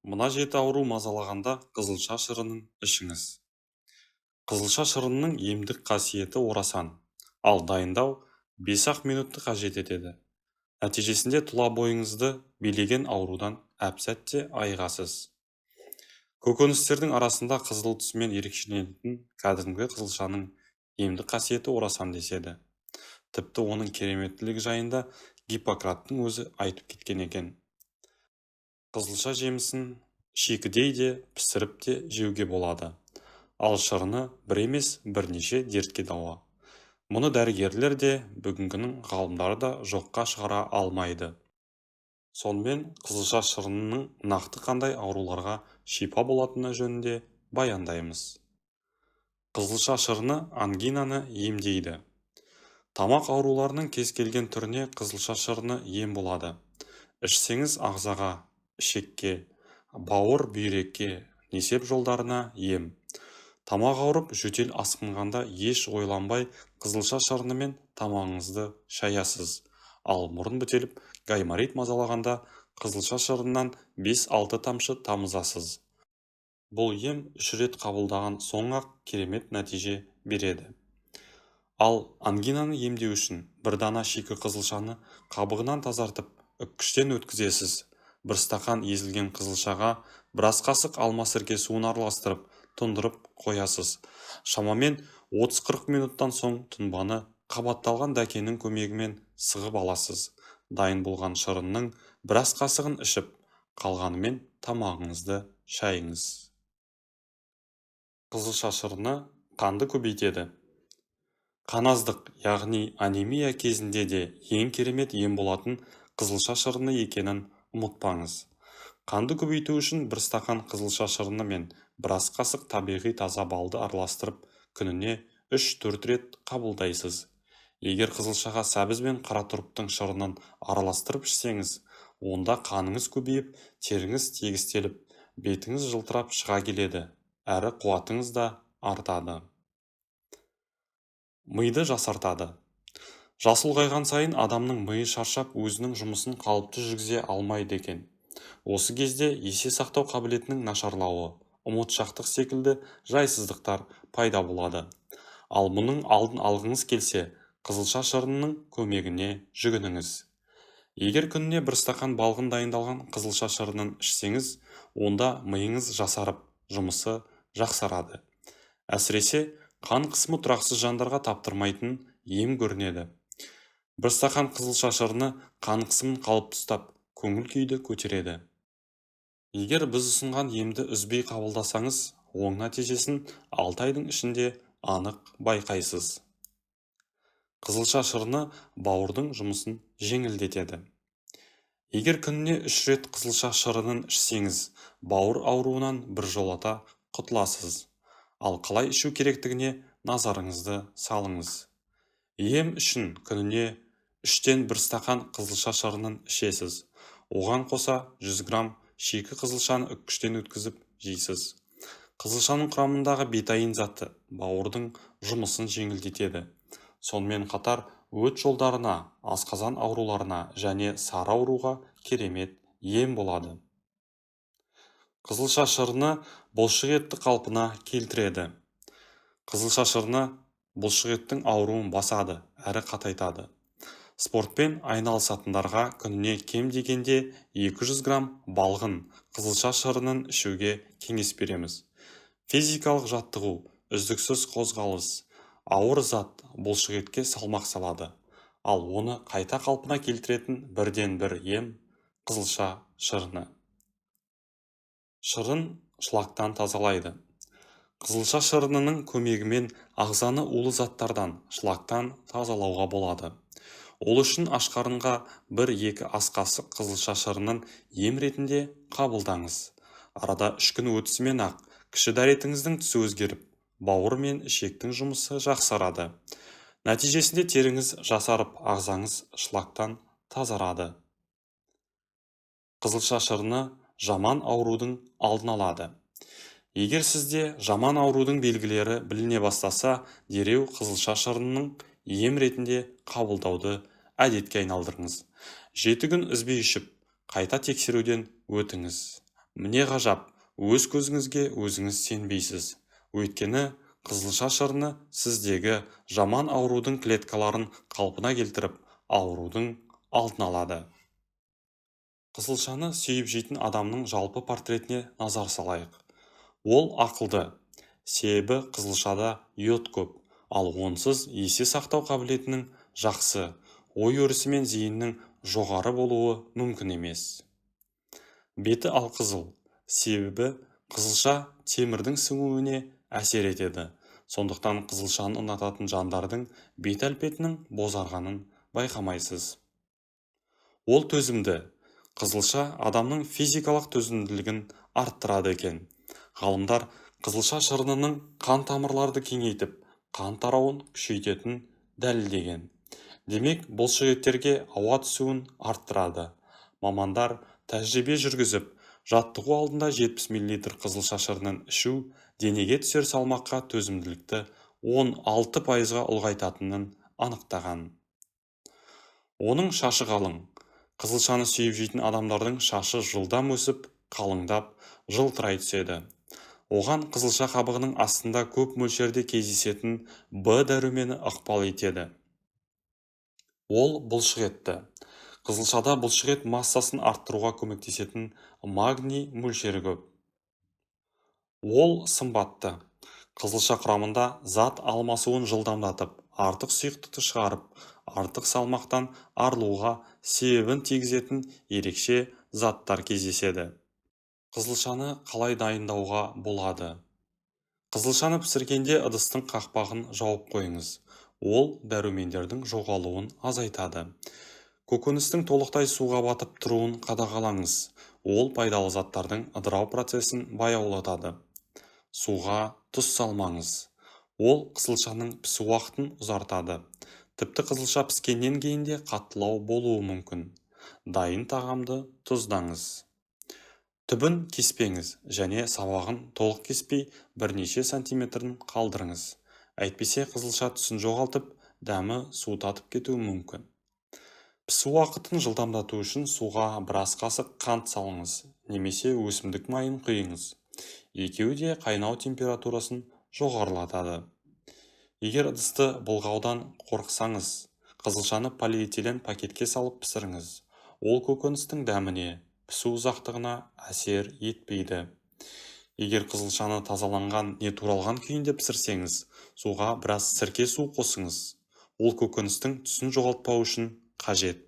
Мына жеті ауру мазалағанда қызылша шырынын ішіңіз. Қызылша шырынының емдік қасиеті орасан, ал дайындау 5-ақ минутты қажет етеді. Нәтижесінде тұла бойыңызды билеген аурудан әп-сәтте айығасыз. Көкөністердің арасында қызыл түсімен ерекшеленетін кәдімгі қызылшаның емдік қасиеті орасан деседі. Тіпті оның кереметтілігі жайында Гиппократтың өзі айтып кеткен екен. Қызылша жемісін шикідей де пісіріп те жеуге болады. Ал шырыны бір емес бірнеше дертке дауа. Мұны дәрігерлер де бүгінгінің ғалымдары да жоққа шығара алмайды. Сонымен қызылша шырынының нақты қандай ауруларға шипа болатыны жөнінде баяндаймыз. Қызылша шырыны ангинаны емдейді. Тамақ ауруларының кез келген түріне қызылша шырыны ем болады. Ішсеңіз ағзаға, ішекке, бауыр бүйрекке, несеп жолдарына ем. Тамақ ауырып, жөтел асқынғанда еш ойланбай қызылша шырынымен тамағыңызды шаясыз. Ал мұрын бітеліп, гайморит мазалағанда қызылша шырынынан 5-6 тамшы тамызасыз. Бұл ем 3 рет қабылдаған соң-ақ керемет нәтиже береді. Ал ангинаны емдеу үшін бір дана шикі қызылшаны қабығынан тазартып, үккіштен өткізесіз. Бір стақан езілген қызылшаға біраз қасық алма сірке суын араластырып, тұндырып қоясыз. Шамамен 30-40 минуттан соң тұнбаны қабатталған дәкенің көмегімен сығып аласыз. Дайын болған шырынның біраз қасығын ішіп, қалғанымен тамағыңызды шайыңыз. Қызылша шырыны қанды көбейтеді. Қаназдық, яғни анемия кезінде де ең керемет ем болатын қызылша шырыны екенін ұмытпаңыз. Қанды көбейту үшін бір стақан қызылша шырыны мен біраз қасық табиғи таза балды араластырып, күніне 3-4 рет қабылдайсыз. Егер қызылшаға сәбіз бен қаратұрыптың шырынын араластырып ішсеңіз, онда қаныңыз көбейіп, теріңіз тегістеліп, бетіңіз жылтырап шыға келеді, әрі қуатыңыз да артады. Миды жасартады. Жас ұлғайған сайын адамның миы шаршап, өзінің жұмысын қалыпты жүргізе алмайды екен. Осы кезде есе сақтау қабілетінің нашарлауы, ұмытшақтық секілді жайсыздықтар пайда болады. Ал мұның алдын алғыңыз келсе, қызылша шырынының көмегіне жүгініңіз. Егер күніне бір стақан балғын дайындалған қызылша шырынын ішсеңіз, онда миыңыз жасарып, жұмысы жақсарады. Әсіресе қан қысымы тұрақсыз жандарға таптырмайтын ем көрінеді. Бір стақан қызылша шырыны қан қысымын қалыпты ұстап, көңіл күйді көтереді. Егер біз ұсынған емді үзбей қабылдасаңыз, оң нәтижесін 6 айдың ішінде анық байқайсыз. Қызылша шырыны бауырдың жұмысын жеңілдетеді. Егер күніне 3 рет қызылша шырынын ішсеңіз, бауыр ауруынан біржолата құтыласыз. Ал қалай ішу керектігіне назарыңызды салыңыз. Ем үшін күніне 3-тен 1 стақан қызылша шырынын ішесіз. Оған қоса 100 грамм шикі қызылшаны үккіштен өткізіп жейсіз. Қызылшаның құрамындағы бетаин заты бауырдың жұмысын жеңілдетеді. Сонымен қатар өт жолдарына, асқазан ауруларына және сары ауруға керемет ем болады. Қызылша шырыны бұлшық етті қалпына келтіреді. Қызылша шырыны бұлшық еттің ауруын басады, әрі қатайтады. Спортпен айналысатындарға күніне кем дегенде 200 грамм балғын қызылша шырынын ішуге кеңес береміз. Физикалық жаттығу, үздіксіз қозғалыс, ауыр зат бұлшық етке салмақ салады. Ал оны қайта қалпына келтіретін бірден-бір ем қызылша шырыны. Шырын шлактан тазалайды. Қызылша шырынының көмегімен ағзаны улы заттардан, шлактан тазалауға болады. Ол үшін ашқарынға 1-2 ас қасық қызылша шырынын ем ретінде қабылдаңыз. Арада 3 күн өтісімен ақ кіші дәретіңіздің түсі өзгеріп, бауыр мен ішектің жұмысы жақсарады. Нәтижесінде теріңіз жасарып, ағзаңыз шлактан тазарады. Қызылша шырыны жаман аурудың алдын алады. Егер сізде жаман аурудың белгілері біліне бастаса, дереу қызылша шырынының ем ретінде қабылдауды әдетке айналдырыңыз. 7 күн үзбей ішіп, қайта тексеруден өтіңіз. Міне ғажап, өз көзіңізге өзіңіз сенбейсіз. Өйткені қызылша шырыны сіздегі жаман аурудың клеткаларын қалпына келтіріп, аурудың алдын алады. Қызылшаны сүйіп жейтін адамның жалпы портретіне назар салайық. Ол ақылды, себебі қызылшада йод көп, ал онсыз есе сақтау қабілетінің жақсы, ой өрісі мен зейіннің жоғары болуы мүмкін емес. Беті алқызыл, себебі қызылша темірдің сіңуіне әсер етеді. Сондықтан қызылшаны ұнататын жандардың бет әлпетінің бозарғанын байқамайсыз. Ол төзімді. Қызылша адамның физикалық төзімділігін арттырады екен. Ғалымдар қызылша шырынының қан тамырларды кеңейтіп, қан тарауын күшейтетін дәлелдеген. Демек, бұлшықеттерге ауа түсуін арттырады. Мамандар тәжірибе жүргізіп, жаттығу алдында 70 мл қызылша шырынын ішу денеге түсер салмаққа төзімділікті 16%-ға ұлғайтатынын анықтаған. Оның шашы қалың. Қызылшаны сүйіп жейтін адамдардың шашы жылдам өсіп, қалыңдап, жылтырай түседі. Оған қызылша қабығының астында көп мөлшерде кездесетін Б дәрумені ықпал етеді. Ол бұлшықетті. Қызылшада бұлшықет массасын арттыруға көмектесетін магний мөлшері көп. Ол сымбатты. Қызылша құрамында зат алмасуын жылдамдатып, артық сұйықтықты шығарып, артық салмақтан арылуға себебін тигізетін ерекше заттар кездеседі. Қызылшаны қалай дайындауға болады? Қызылшаны пісіргенде ыдыстың қақпағын жауып қойыңыз. Ол дәрумендердің жоғалуын азайтады. Көкөністің толықтай суға батып тұруын қадағалаңыз. Ол пайдалы заттардың ыдырау процесін баяулатады. Суға тұз салмаңыз. Ол қызылшаның пісу уақытын ұзартады. Тіпті қызылша піскеннен кейін де қаттылау болуы мүмкін. Дайын тағамды тұздаңыз. Түбін кеспеңіз және сабағын толық кеспей бірнеше сантиметрін қалдырыңыз. Әйтпесе қызылша түсін жоғалтып, дәмі суытатып кетуі мүмкін. Пісу уақытын жылдамдату үшін суға біраз қасық қант салыңыз, немесе өсімдік майын құйыңыз. Екеуі де қайнау температурасын жоғарылатады. Егер ыдысты былғаудан қорықсаңыз, қызылшаны полиэтилен пакетке салып пісіріңіз. Ол көкөністің дәміне, пісу ұзақтығына әсер етпейді. Егер қызылшаны тазаланған не туралған күйінде пісірсеңіз, суға біраз сірке су қосыңыз. Ол көкөністің түсін жоғалтпау үшін қажет.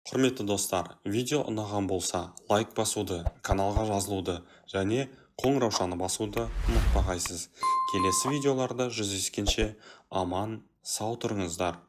Құрметті достар, видео ұнаған болса, лайк басуды, каналға жазылуды және қоңыраушаны басуды ұмытпағайсыз. Келесі видеоларда жүздескенше аман, сау тұрыңыздар.